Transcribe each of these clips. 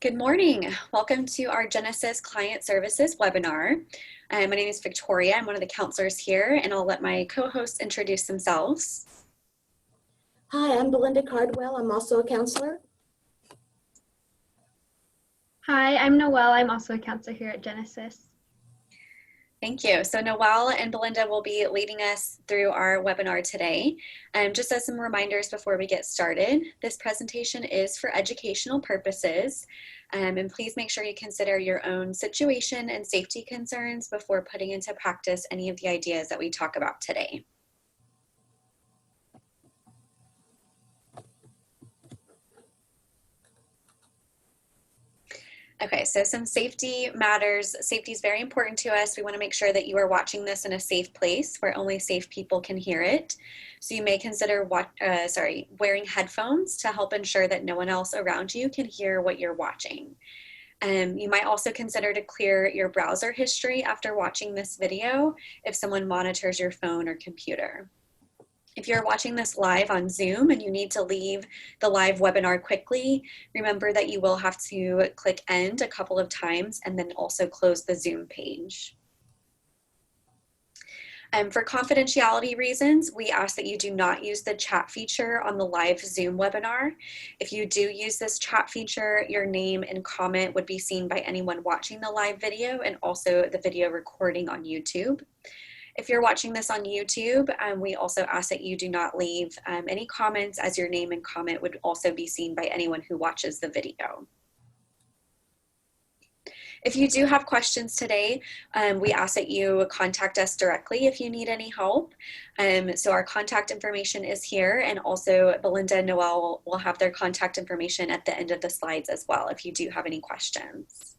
Good morning. Welcome to our Genesis Client Services webinar. My name is Victoria. I'm one of the counselors here, and I'll let my co-hosts introduce themselves. Hi, I'm Belinda Cardwell. I'm also a counselor. Hi, I'm Noelle. I'm also a counselor here at Genesis. Thank you. So Noelle and Belinda will be leading us through our webinar today. Just as some reminders before we get started, this presentation is for educational purposes. And please make sure you consider your own situation and safety concerns before putting into practice any of the ideas that we talk about today. Okay, so some safety matters. Safety is very important to us. We want to make sure that you are watching this in a safe place where only safe people can hear it. So you may consider wearing headphones to help ensure that no one else around you can hear what you're watching. You might also consider to clear your browser history after watching this video if someone monitors your phone or computer. If you're watching this live on Zoom and you need to leave the live webinar quickly, remember that you will have to click end a couple of times and then also close the Zoom page. For confidentiality reasons, we ask that you do not use the chat feature on the live Zoom webinar. If you do use this chat feature, your name and comment would be seen by anyone watching the live video and also the video recording on YouTube. If you're watching this on YouTube, we also ask that you do not leave any comments, as your name and comment would also be seen by anyone who watches the video. If you do have questions today, we ask that you contact us directly if you need any help. So our contact information is here, and also Belinda and Noelle will have their contact information at the end of the slides as well if you do have any questions.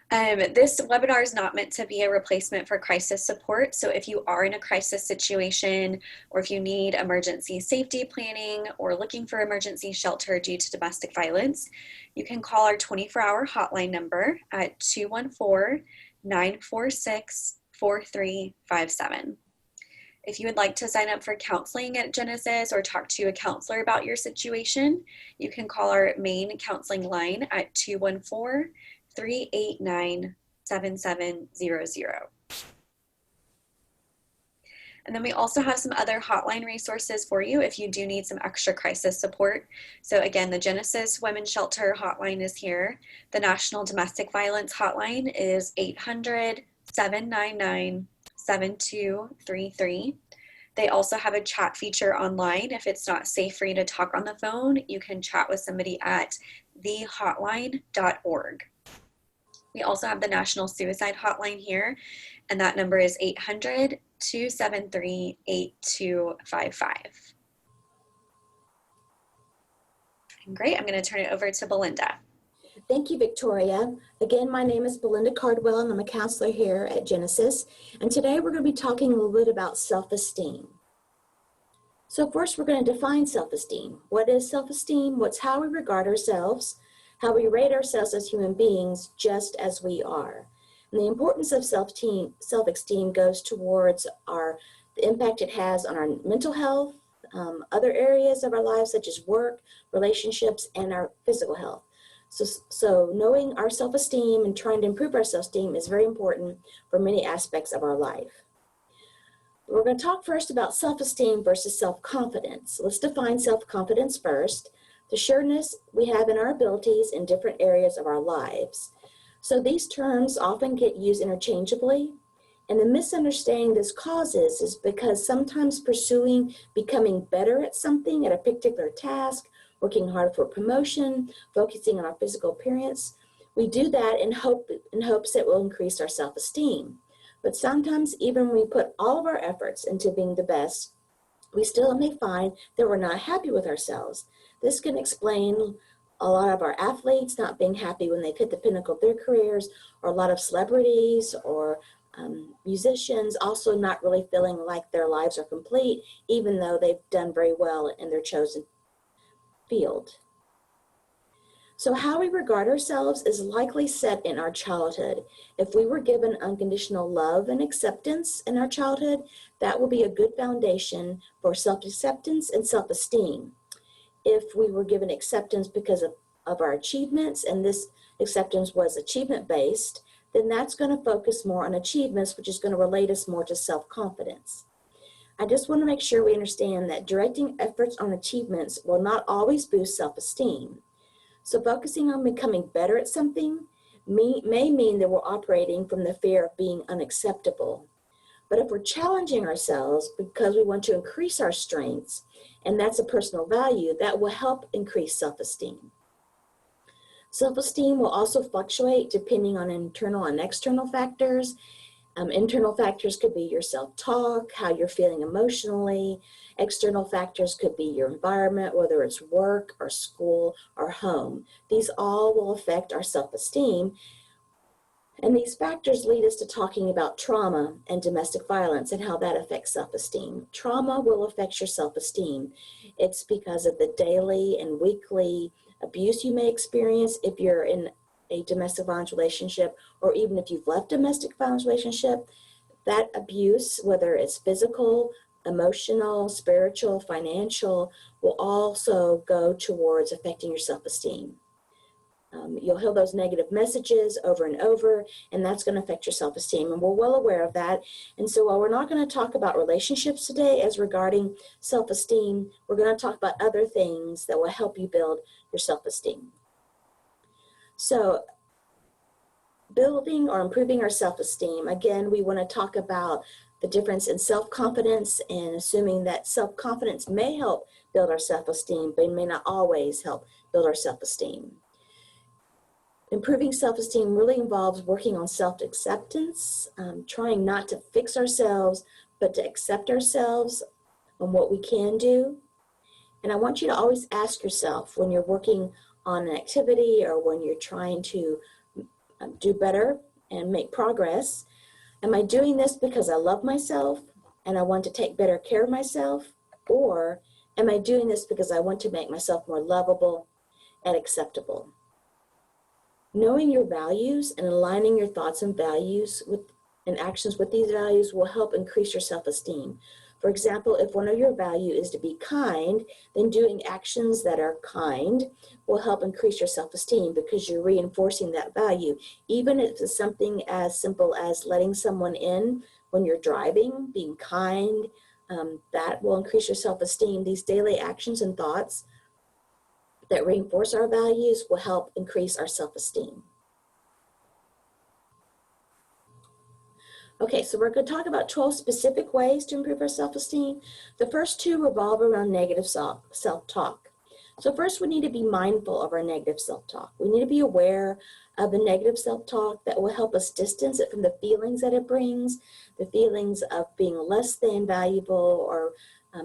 This webinar is not meant to be a replacement for crisis support. So if you are in a crisis situation, or if you need emergency safety planning or looking for emergency shelter due to domestic violence, you can call our 24-hour hotline number at 214-946-4357. If you would like to sign up for counseling at Genesis or talk to a counselor about your situation, you can call our main counseling line at 214-389-7700. And then we also have some other hotline resources for you if you do need some extra crisis support. So again, the Genesis Women's Shelter hotline is here. The National Domestic Violence hotline is 800-799-7233. They also have a chat feature online. If it's not safe for you to talk on the phone, you can chat with somebody at thehotline.org. We also have the National Suicide Hotline here, and that number is 800-273-8255. Great, I'm going to turn it over to Belinda. Thank you, Victoria. Again, my name is Belinda Cardwell, and I'm a counselor here at Genesis. And today we're going to be talking a little bit about self-esteem. So first, we're going to define self-esteem. What is self-esteem? What's how we regard ourselves, how we rate ourselves as human beings just as we are. And the importance of self-esteem goes towards the impact it has on our mental health, other areas of our lives such as work, relationships, and our physical health. So knowing our self-esteem and trying to improve our self-esteem is very important for many aspects of our life. We're going to talk first about self-esteem versus self-confidence. Let's define self-confidence first. The sureness we have in our abilities in different areas of our lives. So these terms often get used interchangeably, and the misunderstanding this causes is because sometimes pursuing becoming better at something, at a particular task, working hard for promotion, focusing on our physical appearance, we do that in hopes that will increase our self-esteem. But sometimes even when we put all of our efforts into being the best, we still may find that we're not happy with ourselves. This can explain a lot of our athletes not being happy when they've hit the pinnacle of their careers, or a lot of celebrities or musicians also not really feeling like their lives are complete, even though they've done very well in their chosen field. So how we regard ourselves is likely set in our childhood. If we were given unconditional love and acceptance in our childhood, that will be a good foundation for self-acceptance and self-esteem. if we were given acceptance because of our achievements, and this acceptance was achievement-based, then that's going to focus more on achievements, which is going to relate us more to self-confidence. I just want to make sure we understand that directing efforts on achievements will not always boost self-esteem. So focusing on becoming better at something may mean that we're operating from the fear of being unacceptable. But if we're challenging ourselves because we want to increase our strengths, and that's a personal value, that will help increase self-esteem. Self-esteem will also fluctuate depending on internal and external factors. Internal factors could be your self-talk, how you're feeling emotionally. External factors could be your environment, whether it's work or school or home. These all will affect our self-esteem. And these factors lead us to talking about trauma and domestic violence and how that affects self-esteem. Trauma will affect your self-esteem. It's because of the daily and weekly abuse you may experience if you're in a domestic violence relationship, or even if you've left a domestic violence relationship. That abuse, whether it's physical, emotional, spiritual, financial, will also go towards affecting your self-esteem. You'll hear those negative messages over and over, and that's going to affect your self-esteem, and we're well aware of that. And so while we're not going to talk about relationships today as regarding self-esteem, we're going to talk about other things that will help you build your self-esteem. So building or improving our self-esteem, again, we want to talk about the difference in self-confidence and assuming that self-confidence may help build our self-esteem, but it may not always help build our self-esteem. Improving self-esteem really involves working on self-acceptance, trying not to fix ourselves, but to accept ourselves and what we can do. And I want you to always ask yourself when you're working on an activity or when you're trying to do better and make progress, am I doing this because I love myself and I want to take better care of myself? Or am I doing this because I want to make myself more lovable and acceptable? Knowing your values and aligning your thoughts and values and actions with these values will help increase your self-esteem. For example, if one of your values is to be kind, then doing actions that are kind will help increase your self-esteem because you're reinforcing that value. Even if it's something as simple as letting someone in when you're driving, being kind, that will increase your self-esteem. These daily actions and thoughts that reinforce our values will help increase our self-esteem. Okay, so we're going to talk about 12 specific ways to improve our self-esteem. The first two revolve around negative self-talk. So first, we need to be mindful of our negative self-talk. We need to be aware of the negative self-talk that will help us distance it from the feelings that it brings, the feelings of being less than valuable or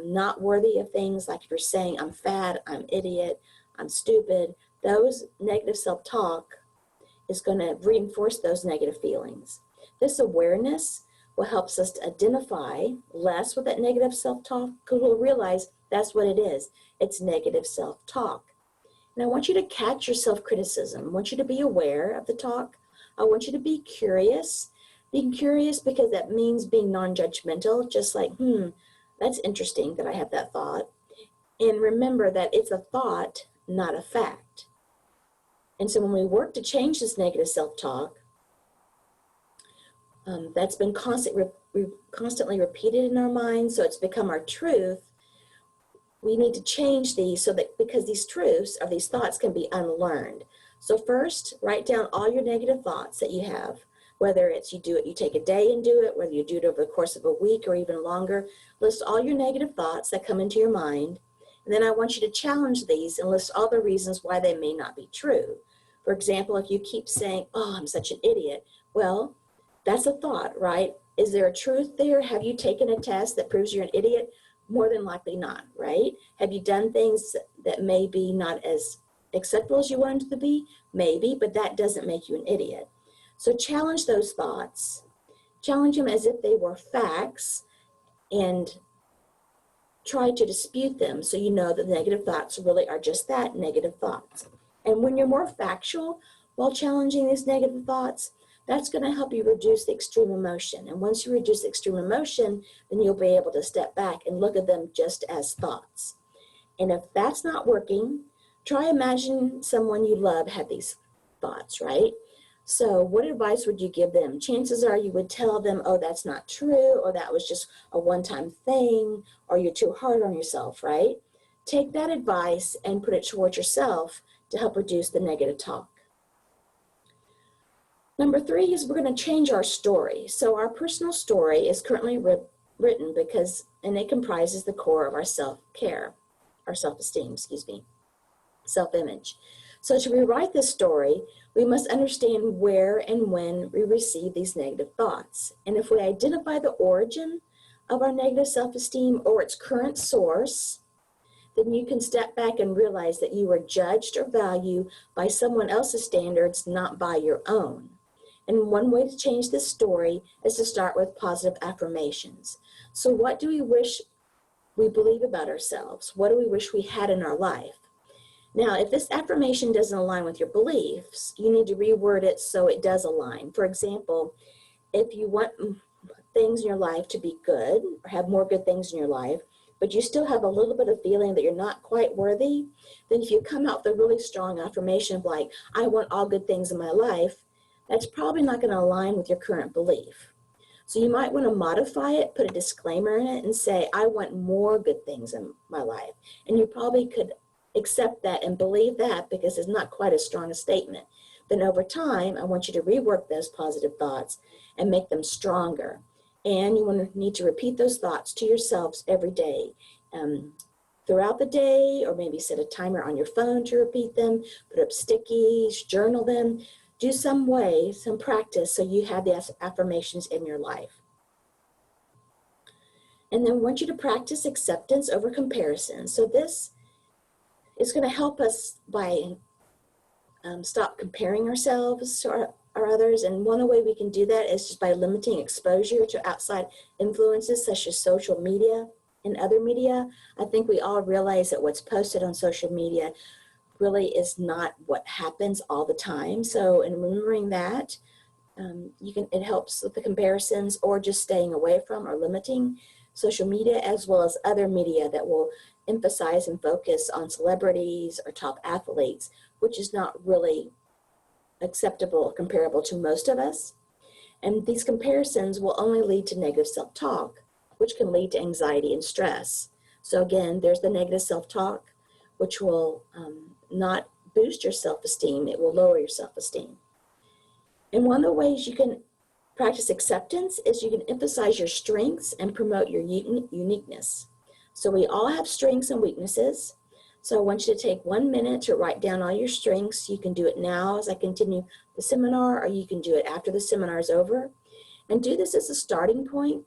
not worthy of things, like if you're saying, I'm fat, I'm idiot, I'm stupid. Those negative self-talk is going to reinforce those negative feelings. This awareness will help us to identify less with that negative self-talk because we'll realize that's what it is. It's negative self-talk. And I want you to catch your self-criticism. I want you to be aware of the talk. I want you to be curious. Being curious because that means being non-judgmental, just like, that's interesting that I have that thought. And remember that it's a thought, not a fact. And so when we work to change this negative self-talk, that's been constantly repeated in our minds, so it's become our truth. We need to change these so that because these truths or these thoughts can be unlearned. So first, write down all your negative thoughts that you have, whether it's you take a day and do it, whether you do it over the course of a week or even longer. List all your negative thoughts that come into your mind, and then I want you to challenge these and list all the reasons why they may not be true. For example, if you keep saying, oh, I'm such an idiot, well, that's a thought, right? Is there a truth there? Have you taken a test that proves you're an idiot? More than likely not, right? Have you done things that may be not as acceptable as you wanted to be? Maybe, but that doesn't make you an idiot. So challenge those thoughts. Challenge them as if they were facts and try to dispute them so you know that the negative thoughts really are just that, negative thoughts. And when you're more factual while challenging these negative thoughts, that's going to help you reduce the extreme emotion. And once you reduce the extreme emotion, then you'll be able to step back and look at them just as thoughts. And if that's not working, try imagine someone you love had these thoughts, right? So what advice would you give them? Chances are you would tell them, oh, that's not true, or that was just a one-time thing, or you're too hard on yourself, right? Take that advice and put it towards yourself to help reduce the negative talk. Number 3 is we're going to change our story. So our personal story is currently written and it comprises the core of our self-care, our self-esteem, self-image. So to rewrite this story, we must understand where and when we receive these negative thoughts. And if we identify the origin of our negative self-esteem or its current source, then you can step back and realize that you were judged or valued by someone else's standards, not by your own. And one way to change this story is to start with positive affirmations. So what do we wish we believe about ourselves? What do we wish we had in our life? Now, if this affirmation doesn't align with your beliefs, you need to reword it so it does align. For example, if you want things in your life to be good or have more good things in your life, but you still have a little bit of feeling that you're not quite worthy, then if you come out with a really strong affirmation of like, I want all good things in my life, that's probably not going to align with your current belief. So you might want to modify it, put a disclaimer in it and say, I want more good things in my life. And you probably could accept that and believe that because it's not quite as strong a statement. Then over time, I want you to rework those positive thoughts and make them stronger. And you need to repeat those thoughts to yourselves every day. Throughout the day, or maybe set a timer on your phone to repeat them, put up stickies, journal them, do some practice so you have the affirmations in your life. And then I want you to practice acceptance over comparison. So this is going to help us by stop comparing ourselves to our others. And one way we can do that is just by limiting exposure to outside influences such as social media and other media. I think we all realize that what's posted on social media really is not what happens all the time. So in remembering that, it helps with the comparisons or just staying away from or limiting social media as well as other media that will emphasize and focus on celebrities or top athletes, which is not really acceptable or comparable to most of us. And these comparisons will only lead to negative self-talk, which can lead to anxiety and stress. So again, there's the negative self-talk, which will not boost your self-esteem, it will lower your self-esteem. And one of the ways you can practice acceptance is you can emphasize your strengths and promote your uniqueness. So we all have strengths and weaknesses. So I want you to take 1 minute to write down all your strengths. You can do it now as I continue the seminar, or you can do it after the seminar is over. And do this as a starting point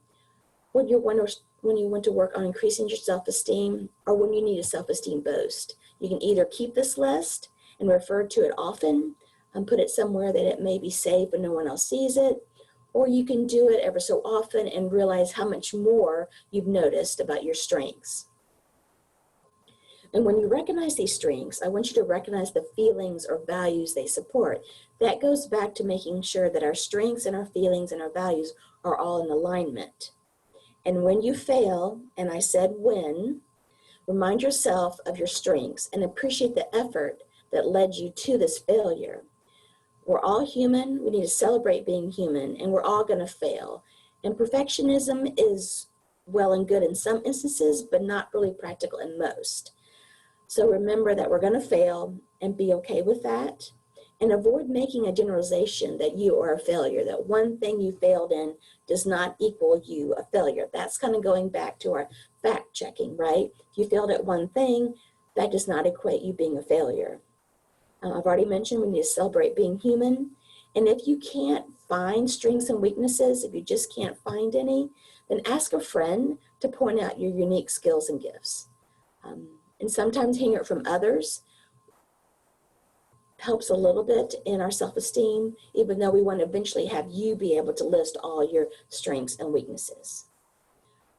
when you want to work on increasing your self-esteem or when you need a self-esteem boost. You can either keep this list and refer to it often and put it somewhere that it may be safe and no one else sees it, or you can do it ever so often and realize how much more you've noticed about your strengths. And when you recognize these strengths, I want you to recognize the feelings or values they support. That goes back to making sure that our strengths and our feelings and our values are all in alignment. And when you fail, and I said when, remind yourself of your strengths and appreciate the effort that led you to this failure. We're all human. We need to celebrate being human, and we're all going to fail. And perfectionism is well and good in some instances, but not really practical in most. So remember that we're going to fail and be okay with that. And avoid making a generalization that you are a failure, that one thing you failed in does not equal you a failure. That's kind of going back to our fact checking, right? If you failed at one thing, that does not equate you being a failure. I've already mentioned we need to celebrate being human. And if you can't find strengths and weaknesses, if you just can't find any, then ask a friend to point out your unique skills and gifts. And sometimes hearing it from others helps a little bit in our self-esteem, even though we want to eventually have you be able to list all your strengths and weaknesses.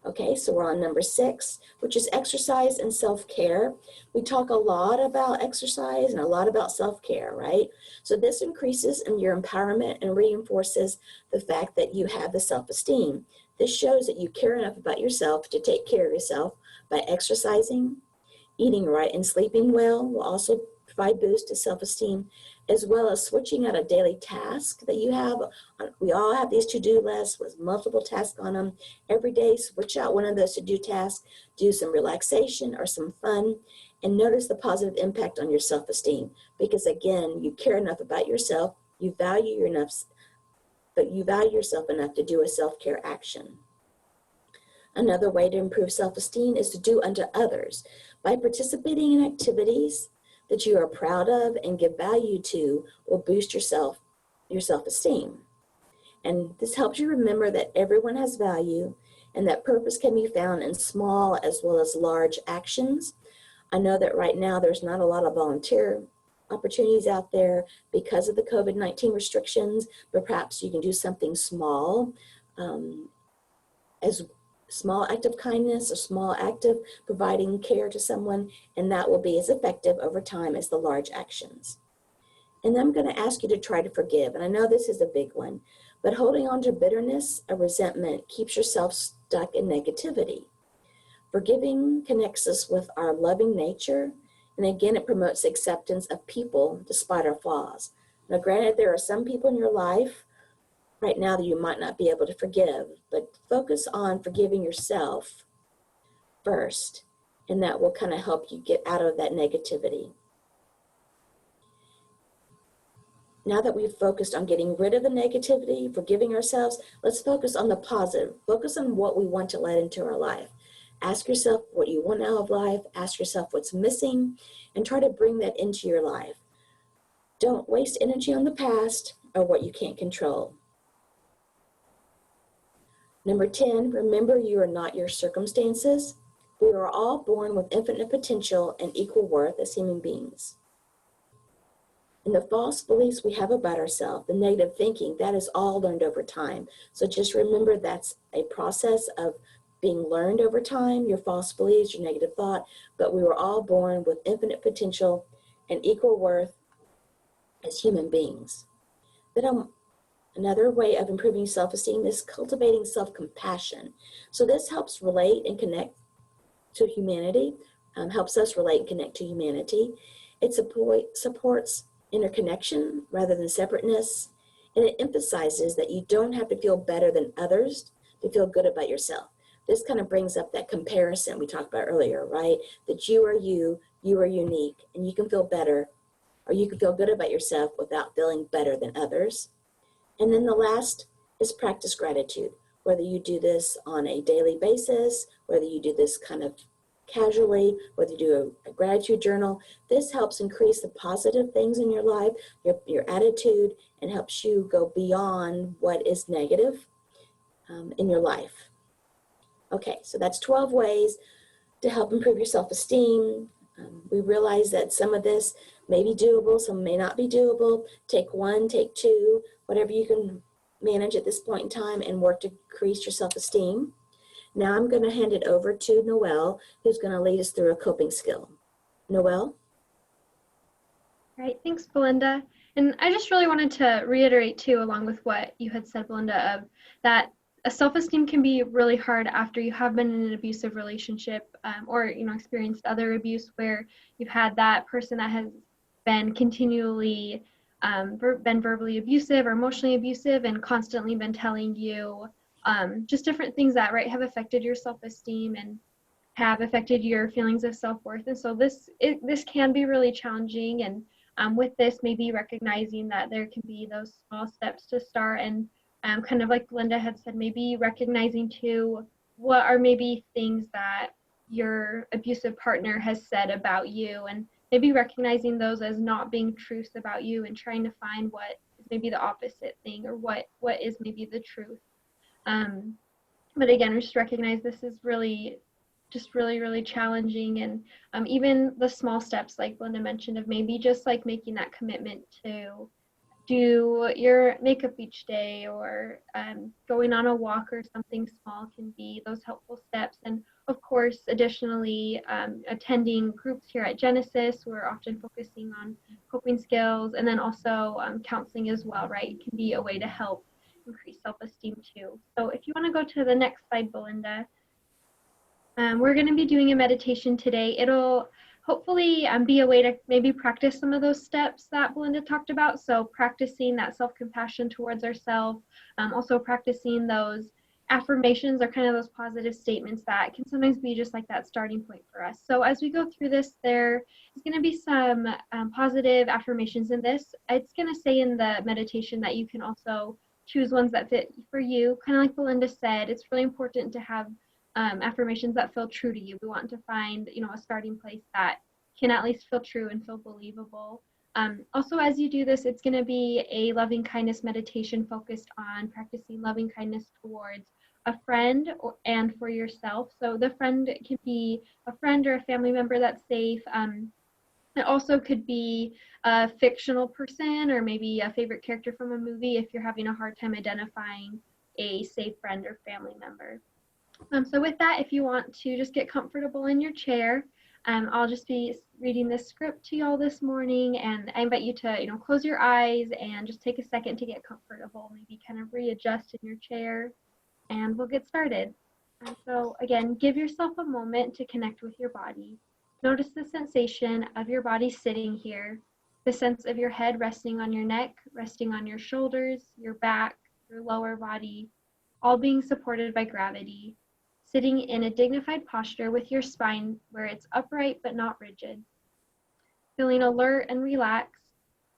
Okay, so we're on number 6, which is exercise and self-care. We talk a lot about exercise and a lot about self-care, right? So this increases in your empowerment and reinforces the fact that you have the self-esteem. This shows that you care enough about yourself to take care of yourself by exercising Eating right and sleeping well will also provide boost to self-esteem, as well as switching out a daily task that you have. We all have these to-do lists with multiple tasks on them. Every day, switch out one of those to-do tasks, do some relaxation or some fun, and notice the positive impact on your self-esteem. Because again, you care enough about yourself, you value yourself enough to do a self-care action. Another way to improve self-esteem is to do unto others. By participating in activities that you are proud of and give value to will boost your self-esteem. And this helps you remember that everyone has value and that purpose can be found in small as well as large actions. I know that right now there's not a lot of volunteer opportunities out there because of the COVID-19 restrictions, but perhaps you can do something small, as small act of kindness, a small act of providing care to someone, and that will be as effective over time as the large actions. And then I'm going to ask you to try to forgive. And I know this is a big one, but holding on to bitterness or resentment keeps yourself stuck in negativity. Forgiving connects us with our loving nature, and again, it promotes acceptance of people despite our flaws. Now, granted, there are some people in your life right now that you might not be able to forgive, but focus on forgiving yourself first, and that will kind of help you get out of that negativity. Now that we've focused on getting rid of the negativity, forgiving ourselves, let's focus on the positive. Focus on what we want to let into our life. Ask yourself what you want out of life, ask yourself what's missing, and try to bring that into your life. Don't waste energy on the past or what you can't control. Number 10, remember you are not your circumstances. We are all born with infinite potential and equal worth as human beings. And the false beliefs we have about ourselves, the negative thinking, that is all learned over time. So just remember that's a process of being learned over time, your false beliefs, your negative thought, but we were all born with infinite potential and equal worth as human beings. Then another way of improving self-esteem is cultivating self-compassion. So this helps relate and connect to humanity, helps us relate and connect to humanity. It supports interconnection rather than separateness, and it emphasizes that you don't have to feel better than others to feel good about yourself. This kind of brings up that comparison we talked about earlier, right? That you are unique, and you can feel better, or you can feel good about yourself without feeling better than others. And then the last is practice gratitude. Whether you do this on a daily basis, whether you do this kind of casually, whether you do a gratitude journal, this helps increase the positive things in your life, your attitude, and helps you go beyond what is negative in your life. Okay, so that's 12 ways to help improve your self-esteem. We realize that some of this may be doable, some may not be doable. Take one, take two, whatever you can manage at this point in time, and work to increase your self-esteem. Now I'm going to hand it over to Noelle, who's going to lead us through a coping skill. Noelle? All right, thanks, Belinda. And I just really wanted to reiterate too, along with what you had said, Belinda, of that a self-esteem can be really hard after you have been in an abusive relationship, or experienced other abuse where you've had that person that has been continually been verbally abusive or emotionally abusive and constantly been telling you just different things that have affected your self-esteem and have affected your feelings of self-worth. And so this can be really challenging. And with this, maybe recognizing that there can be those small steps to start, and kind of like Linda had said, maybe recognizing too what are maybe things that your abusive partner has said about you, and maybe recognizing those as not being truths about you and trying to find what is maybe the opposite thing, or what is maybe the truth. But again, we just recognize this is really really challenging, and even the small steps like Linda mentioned of maybe just like making that commitment to do your makeup each day, or going on a walk or something small can be those helpful steps. And of course, additionally, attending groups here at Genesis, we're often focusing on coping skills, and then also counseling as well, right? Can be a way to help increase self-esteem too. So if you want to go to the next slide, Belinda. We're going to be doing a meditation today. It'll hopefully be a way to maybe practice some of those steps that Belinda talked about. So practicing that self-compassion towards ourselves, also practicing those affirmations are kind of those positive statements that can sometimes be just like that starting point for us. So as we go through this, there is going to be some positive affirmations in this. It's going to say in the meditation that you can also choose ones that fit for you. Kind of like Belinda said, it's really important to have affirmations that feel true to you. We want to find, a starting place that can at least feel true and feel believable. Also, as you do this, it's going to be a loving kindness meditation focused on practicing loving kindness towards a friend and for yourself. So the friend can be a friend or a family member that's safe. It also could be a fictional person or maybe a favorite character from a movie if you're having a hard time identifying a safe friend or family member. So with that, if you want to just get comfortable in your chair, I'll just be reading this script to y'all this morning, and I invite you to, close your eyes and just take a second to get comfortable, maybe kind of readjust in your chair, and we'll get started. So again, give yourself a moment to connect with your body. Notice the sensation of your body sitting here, the sense of your head resting on your neck, resting on your shoulders, your back, your lower body, all being supported by gravity. Sitting in a dignified posture with your spine where it's upright but not rigid. Feeling alert and relaxed,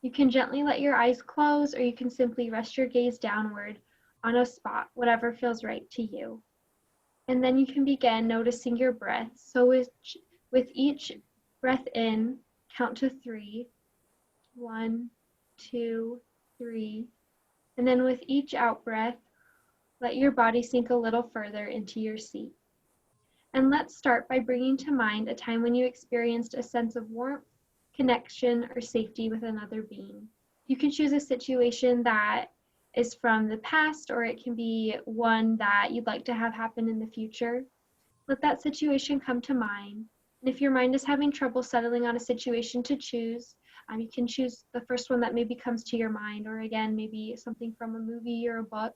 you can gently let your eyes close or you can simply rest your gaze downward on a spot, whatever feels right to you. And then you can begin noticing your breath. So with each breath in, count to 3. 1, 2, 3. And then with each out breath, let your body sink a little further into your seat. And let's start by bringing to mind a time when you experienced a sense of warmth, connection, or safety with another being. You can choose a situation that is from the past, or it can be one that you'd like to have happen in the future. Let that situation come to mind. And if your mind is having trouble settling on a situation to choose, you can choose the first one that maybe comes to your mind, or again, maybe something from a movie or a book.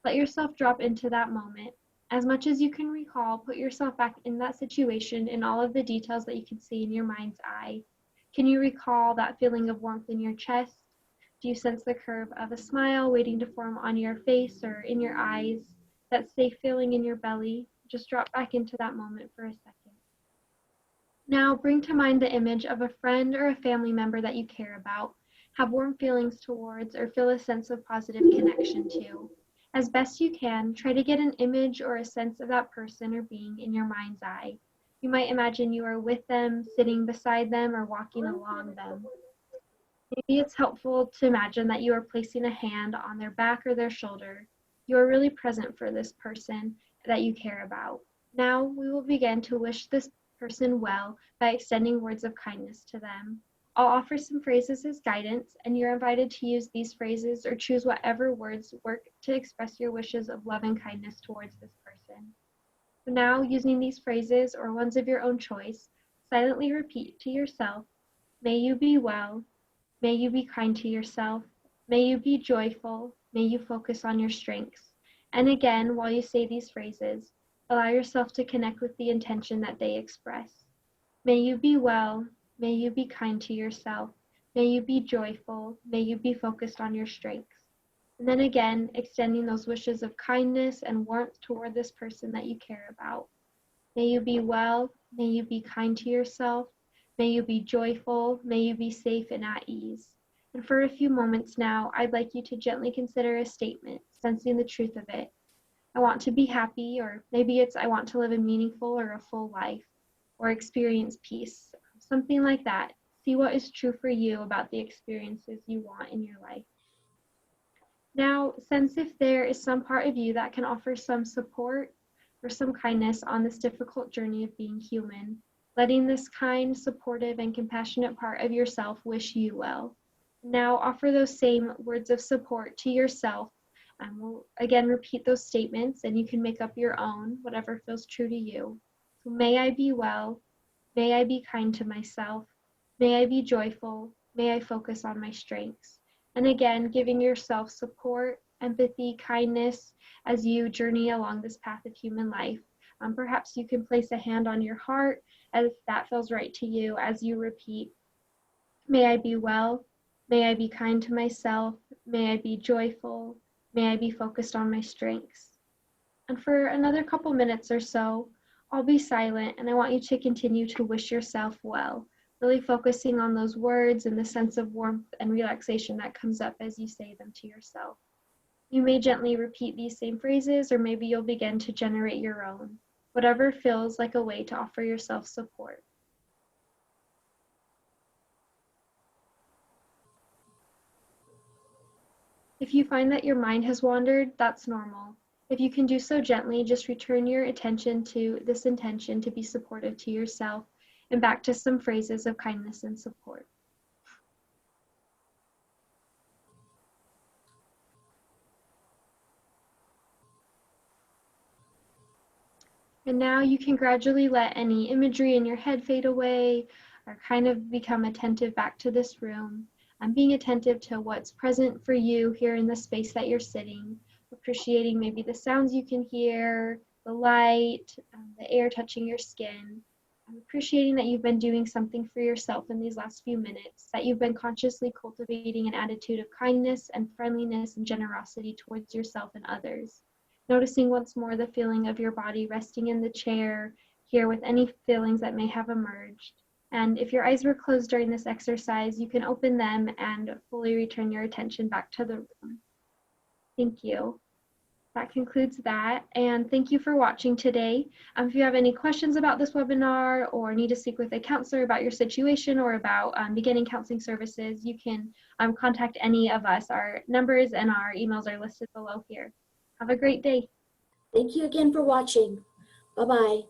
Let yourself drop into that moment. As much as you can recall, put yourself back in that situation in all of the details that you can see in your mind's eye. Can you recall that feeling of warmth in your chest? Do you sense the curve of a smile waiting to form on your face or in your eyes? That safe feeling in your belly? Just drop back into that moment for a second. Now bring to mind the image of a friend or a family member that you care about, have warm feelings towards, or feel a sense of positive connection to. As best you can, try to get an image or a sense of that person or being in your mind's eye. You might imagine you are with them, sitting beside them, or walking along them. Maybe it's helpful to imagine that you are placing a hand on their back or their shoulder. You are really present for this person that you care about. Now we will begin to wish this person well by extending words of kindness to them. I'll offer some phrases as guidance, and you're invited to use these phrases or choose whatever words work to express your wishes of love and kindness towards this person. So now, using these phrases or ones of your own choice, silently repeat to yourself, may you be well, may you be kind to yourself, may you be joyful, may you focus on your strengths. And again, while you say these phrases, allow yourself to connect with the intention that they express. May you be well, may you be kind to yourself, may you be joyful, may you be focused on your strengths. And then again, extending those wishes of kindness and warmth toward this person that you care about. May you be well, may you be kind to yourself, may you be joyful, may you be safe and at ease. And for a few moments now, I'd like you to gently consider a statement, sensing the truth of it. I want to be happy, or maybe it's I want to live a meaningful or a full life, or experience peace, something like that. See what is true for you about the experiences you want in your life. Now, sense if there is some part of you that can offer some support or some kindness on this difficult journey of being human, letting this kind, supportive, and compassionate part of yourself wish you well. Now, offer those same words of support to yourself. We'll again repeat those statements, and you can make up your own, whatever feels true to you. So, may I be well, may I be kind to myself, may I be joyful, may I focus on my strengths. And again, giving yourself support, empathy, kindness as you journey along this path of human life. Perhaps you can place a hand on your heart if that feels right to you, as you repeat, may I be well, may I be kind to myself, may I be joyful, may I be focused on my strengths. And for another couple minutes or so, I'll be silent and I want you to continue to wish yourself well, really focusing on those words and the sense of warmth and relaxation that comes up as you say them to yourself. You may gently repeat these same phrases, or maybe you'll begin to generate your own, whatever feels like a way to offer yourself support. If you find that your mind has wandered, that's normal. If you can do so gently, just return your attention to this intention to be supportive to yourself and back to some phrases of kindness and support. And now you can gradually let any imagery in your head fade away or kind of become attentive back to this room. And being attentive to what's present for you here in the space that you're sitting, appreciating maybe the sounds you can hear, the light, the air touching your skin. Appreciating that you've been doing something for yourself in these last few minutes, that you've been consciously cultivating an attitude of kindness and friendliness and generosity towards yourself and others. Noticing once more the feeling of your body resting in the chair here with any feelings that may have emerged. And if your eyes were closed during this exercise, you can open them and fully return your attention back to the room. Thank you. That concludes that, and thank you for watching today. If you have any questions about this webinar or need to speak with a counselor about your situation or about beginning counseling services, you can contact any of us. Our numbers and our emails are listed below here. Have a great day. Thank you again for watching. Bye-bye.